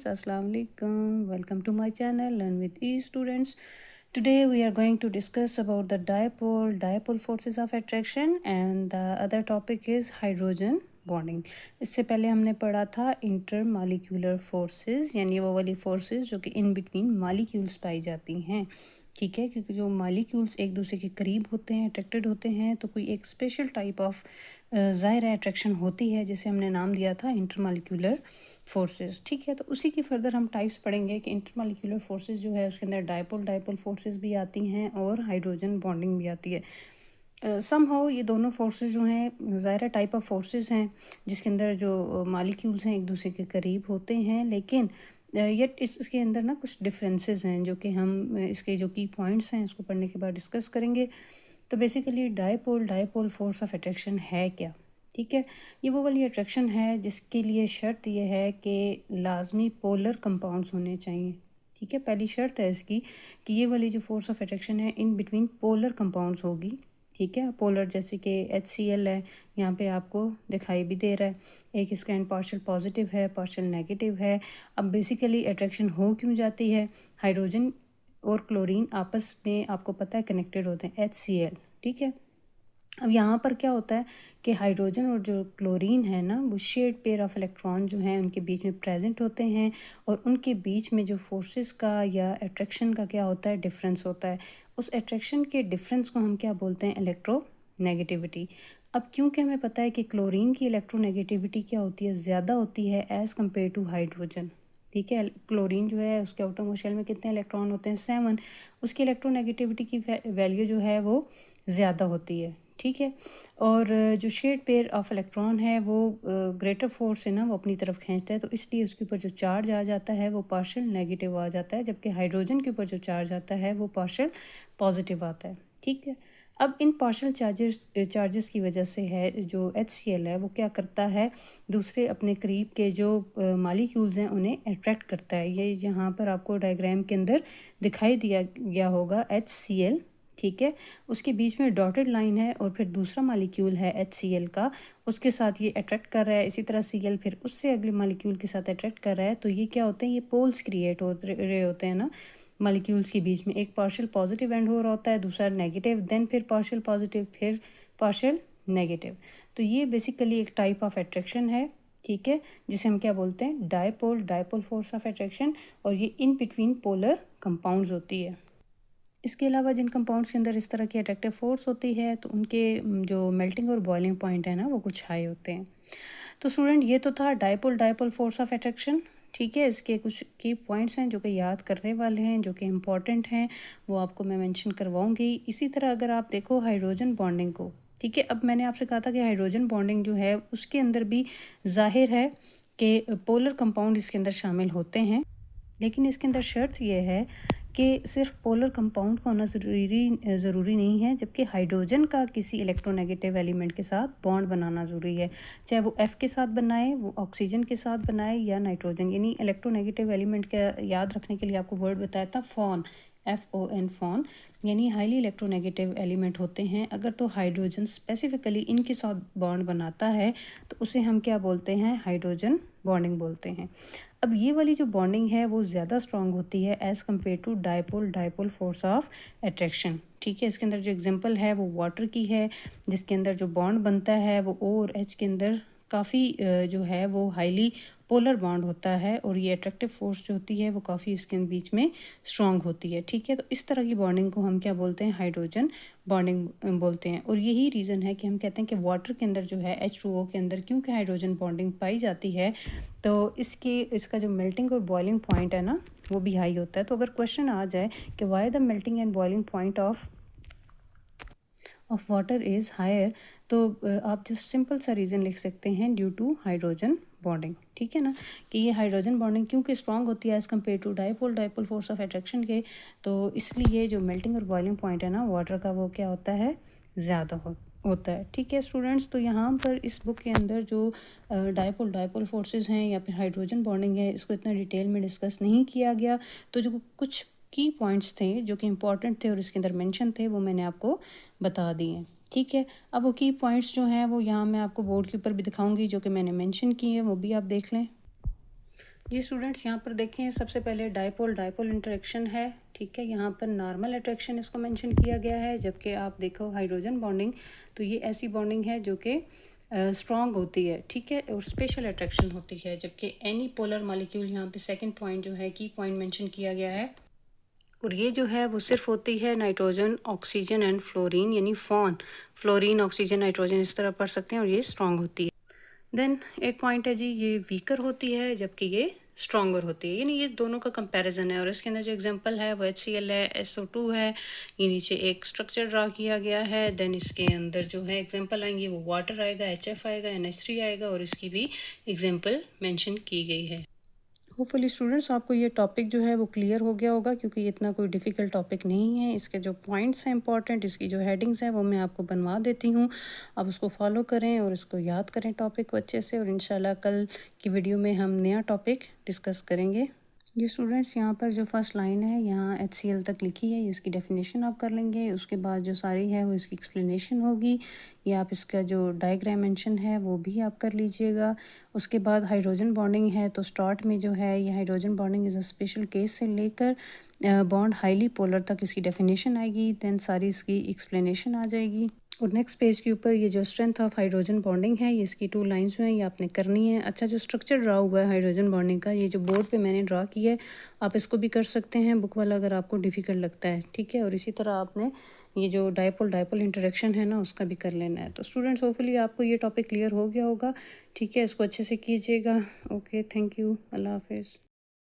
Assalamu alaikum. Welcome to my channel Learn with Ease students. Today we are going to discuss about the dipole forces of attraction, and the other topic is hydrogen bonding. इससे पहले हमने पढ़ा था intermolecular forces, यानी वो वाली forces जो कि इन बिटवीन मॉलिक्यूल्स पाई जाती हैं। ठीक है, क्योंकि जो मॉलिक्यूल्स एक दूसरे के करीब होते हैं, अट्रैक्टेड होते हैं, तो कोई एक स्पेशल टाइप ऑफ ज़ाहिर अट्रैक्शन होती है जिसे हमने नाम दिया था इंटरमॉलिक्यूलर फोर्सेस। ठीक है, तो उसी की फर्दर हम टाइप्स पढ़ेंगे कि इंटरमॉलिक्यूलर फोर्सेस जो है उसके अंदर डायपोल फोर्सेस भी आती हैं और हाइड्रोजन बॉन्डिंग भी आती है। समहाउ ये दोनों फोर्सेस जो हैं ज़ाहिर टाइप ऑफ फोर्सेस हैं जिसके अंदर जो मॉलिक्यूल्स हैं एक दूसरे के करीब होते हैं, लेकिन येट इसके अंदर ना कुछ डिफरेंसेस हैं जो कि हम इसके जो की पॉइंट्स हैं इसको पढ़ने के बाद डिस्कस करेंगे। तो basically dipole force of attraction है क्या? ठीक है, ये वो वाली अट्रैक्शन है जिसके लिए शर्त ये है कि लाजमी पोलर कंपाउंड्स होने चाहिए। ठीक है, पहली शर्त है इसकी कि ये वाली जो फोर्स ऑफ अट्रैक्शन है इन बिटवीन पोलर कंपाउंड्स होगी। ठीक है, पोलर जैसे कि HCl है, यहाँ पे आपको दिखाई भी दे रहा है, एक इसका एंड पार्शियल पॉजिटिव है, पार्शियल नेगेटिव है। अब बेसिकली अट्रैक्शन हो क्यों जाती है? हाइड्रोजन और क्लोरीन आपस में आपको पता है कनेक्टेड होते हैं, HCl। ठीक है, अब यहाँ पर क्या होता है कि हाइड्रोजन और जो क्लोरीन है ना, वो शेयर्ड पेयर ऑफ इलेक्ट्रॉन जो हैं उनके बीच में प्रेजेंट होते हैं, और उनके बीच में जो फोर्सेस का या अट्रैक्शन का क्या होता है, डिफरेंस होता है। उस अट्रैक्शन के डिफरेंस को हम क्या बोलते हैं? इलेक्ट्रोनेगेटिविटी। अब क्योंकि हमें पता है कि क्लोरीन की इलेक्ट्रोनेगेटिविटी क्या होती है, ज़्यादा होती है एज़ कम्पेयर टू हाइड्रोजन। ठीक है, क्लोरीन जो है उसके आउटर शेल में कितने इलेक्ट्रॉन होते हैं? 7। उसकी इलेक्ट्रोनेगेटिविटी की वैल्यू जो है वो ज़्यादा होती है। ठीक है, और जो शेयर्ड पेयर ऑफ इलेक्ट्रॉन है वो ग्रेटर फोर्स है ना वो अपनी तरफ खींचता है, तो इसलिए उसके ऊपर जो चार्ज आ जाता है वो पार्शियल नेगेटिव आ जाता है, जबकि हाइड्रोजन के ऊपर जो चार्ज आता है वो पार्शियल पॉजिटिव आता है। ठीक है, अब इन पार्शियल चार्जेस की वजह से है जो HCl है वो क्या करता है, दूसरे अपने करीब के जो मॉलिक्यूल्स हैं उन्हें अट्रैक्ट करता है। ये यहाँ पर आपको डायग्राम के अंदर दिखाई दिया गया होगा HCl। ठीक है, उसके बीच में डॉटेड लाइन है और फिर दूसरा मॉलिक्यूल है HCl का, उसके साथ ये अट्रैक्ट कर रहा है। इसी तरह Cl फिर उससे अगले मॉलिक्यूल के साथ अट्रैक्ट कर रहा है। तो ये क्या होते हैं, ये पोल्स क्रिएट हो रहे होते हैं ना मॉलिक्यूल्स के बीच में। एक पार्शियल पॉजिटिव एंड हो रहा होता है, दूसरा नेगेटिव, देन फिर पार्शियल पॉजिटिव, फिर पार्शियल नेगेटिव। तो ये बेसिकली एक टाइप ऑफ अट्रैक्शन है। ठीक है, जिसे हम क्या बोलते हैं? डायपोल फोर्स ऑफ अट्रैक्शन, और ये इन बिटवीन पोलर कंपाउंड्स होती है। इसके अलावा जिन कंपाउंड्स के अंदर इस तरह की अट्रैक्टिव फोर्स होती है तो उनके जो मेल्टिंग और बॉइलिंग पॉइंट है ना वो कुछ हाई होते हैं। तो स्टूडेंट ये तो था डायपोल फोर्स ऑफ अट्रैक्शन। ठीक है, इसके कुछ की पॉइंट्स हैं जो कि याद करने वाले हैं, जो कि इम्पॉर्टेंट हैं, वो आपको मैं मेंशन करवाऊंगी। इसी तरह अगर आप देखो हाइड्रोजन बॉन्डिंग को, ठीक है, अब मैंने आपसे कहा था कि हाइड्रोजन बॉन्डिंग जो है उसके अंदर भी जाहिर है कि पोलर कंपाउंड इसके अंदर शामिल होते हैं, लेकिन इसके अंदर शर्त यह है कि सिर्फ पोलर कंपाउंड का होना ज़रूरी नहीं है, जबकि हाइड्रोजन का किसी इलेक्ट्रोनेगेटिव एलिमेंट के साथ बॉन्ड बनाना ज़रूरी है। चाहे वो F के साथ बनाए, वो ऑक्सीजन के साथ बनाए, या नाइट्रोजन। यानी इलेक्ट्रोनेगेटिव एलिमेंट का याद रखने के लिए आपको वर्ड बताया था फॉन, FON, फॉन, यानी हाईली इलेक्ट्रोनेगेटिव एलिमेंट होते हैं। अगर तो हाइड्रोजन स्पेसिफिकली इनके साथ बॉन्ड बनाता है तो उसे हम क्या बोलते हैं? हाइड्रोजन बॉन्डिंग बोलते हैं। अब ये वाली जो बॉन्डिंग है वो ज़्यादा स्ट्रॉन्ग होती है as compared to dipole force of attraction. ठीक है, इसके अंदर जो एग्जांपल है वो वाटर की है, जिसके अंदर जो बॉन्ड बनता है वो O और H के अंदर काफ़ी जो है वो हाईली पोलर बॉन्ड होता है, और ये अट्रैक्टिव फोर्स जो होती है वो काफ़ी इसके बीच में स्ट्रॉन्ग होती है। ठीक है, तो इस तरह की बॉन्डिंग को हम क्या बोलते हैं? हाइड्रोजन बॉन्डिंग बोलते हैं। और यही रीज़न है कि हम कहते हैं कि वाटर के अंदर जो है H2O के अंदर क्योंकि हाइड्रोजन बॉन्डिंग पाई जाती है, तो इसका जो मेल्टिंग और बॉइलिंग पॉइंट है ना वो भी हाई होता है। तो अगर क्वेश्चन आ जाए कि why the melting and boiling point of water is higher, तो आप जस्ट सिंपल सा रीज़न लिख सकते हैं, ड्यू टू हाइड्रोजन बॉन्डिंग। ठीक है ना, कि ये हाइड्रोजन बॉन्डिंग क्योंकि स्ट्रॉन्ग होती है as compared to dipole force of attraction के, तो इसलिए जो मेल्टिंग और बॉइलिंग पॉइंट है ना वाटर का वो क्या होता है? ज़्यादा होता है। ठीक है स्टूडेंट्स, तो यहाँ पर इस बुक के अंदर जो डायपोल फोर्सेस हैं या फिर हाइड्रोजन बॉन्डिंग है, इसको इतना डिटेल में डिस्कस नहीं किया गया। तो जो कुछ की पॉइंट्स थे जो कि इम्पॉर्टेंट थे और इसके अंदर मेंशन थे वो मैंने आपको बता दिए। ठीक है, अब वो की पॉइंट्स जो हैं वो यहाँ मैं आपको बोर्ड के ऊपर भी दिखाऊंगी, जो कि मैंने मेंशन किए हैं, वो भी आप देख लें। जी स्टूडेंट्स, यहाँ पर देखें, सबसे पहले डायपोल डायपोल इंटरेक्शन है, ठीक है। यहाँ पर नॉर्मल अट्रैक्शन इसको मेंशन किया गया है, जबकि आप देखो हाइड्रोजन बॉन्डिंग, तो ये ऐसी बॉन्डिंग है जो कि स्ट्रॉन्ग होती है, ठीक है, और स्पेशल अट्रैक्शन होती है। जबकि एनी पोलर मॉलिक्यूल, यहाँ पे सेकंड पॉइंट जो है, की पॉइंट मेंशन किया गया है, और ये जो है वो सिर्फ होती है नाइट्रोजन, ऑक्सीजन एंड फ्लोरीन, यानी फॉन, फ्लोरीन, ऑक्सीजन, नाइट्रोजन, इस तरह पढ़ सकते हैं, और ये स्ट्रॉन्ग होती है। देन एक पॉइंट है जी, ये वीकर होती है जबकि ये स्ट्रॉन्गर होती है, यानी ये दोनों का कंपैरिजन है। और इसके अंदर जो एग्जांपल है वो HCl है, SO2 है, ये नीचे एक स्ट्रक्चर ड्रा किया गया है। देन इसके अंदर जो है एग्जांपल आएंगे वो वाटर आएगा, HF आएगा, NH3 आएगा, और इसकी भी एग्जांपल मेंशन की गई है। होपफुली स्टूडेंट्स, आपको ये टॉपिक जो है वो क्लियर हो गया होगा, क्योंकि ये इतना कोई डिफ़िकल्ट टॉपिक नहीं है। इसके जो पॉइंट्स हैं इंपॉर्टेंट, इसकी जो हेडिंग्स हैं वो मैं आपको बनवा देती हूँ, आप उसको फॉलो करें और इसको याद करें टॉपिक को अच्छे से, और इंशाल्लाह कल की वीडियो में हम नया टॉपिक डिस्कस करेंगे। ये स्टूडेंट्स, यहाँ पर जो फर्स्ट लाइन है यहाँ HCl तक लिखी है, इसकी डेफिनेशन आप कर लेंगे। उसके बाद जो सारी है वो इसकी एक्सप्लेनेशन होगी, ये आप इसका जो डायग्राम मेंशन है वो भी आप कर लीजिएगा। उसके बाद हाइड्रोजन बॉन्डिंग है, तो स्टार्ट में जो है ये hydrogen bonding is a special case से लेकर बॉन्ड हाईली पोलर तक इसकी डेफिनेशन आएगी, दैन सारी इसकी एक्सप्लेनेशन आ जाएगी। और नेक्स्ट पेज के ऊपर ये जो स्ट्रेंथ ऑफ हाइड्रोजन बॉन्डिंग है, ये इसकी 2 लाइंस जो हैं ये आपने करनी है। अच्छा, जो स्ट्रक्चर ड्रा हुआ है हाइड्रोजन बॉन्डिंग का, ये जो बोर्ड पे मैंने ड्रा किया है, आप इसको भी कर सकते हैं बुक वाला अगर आपको डिफ़िकल्ट लगता है, ठीक है। और इसी तरह आपने ये जो डायपोल डायपोल इंटरेक्शन है ना, उसका भी कर लेना है। तो स्टूडेंट्स, होपफुली आपको ये टॉपिक क्लियर हो गया होगा, ठीक है। इसको अच्छे से कीजिएगा। ओके, थैंक यू, अल्लाह हाफिज़।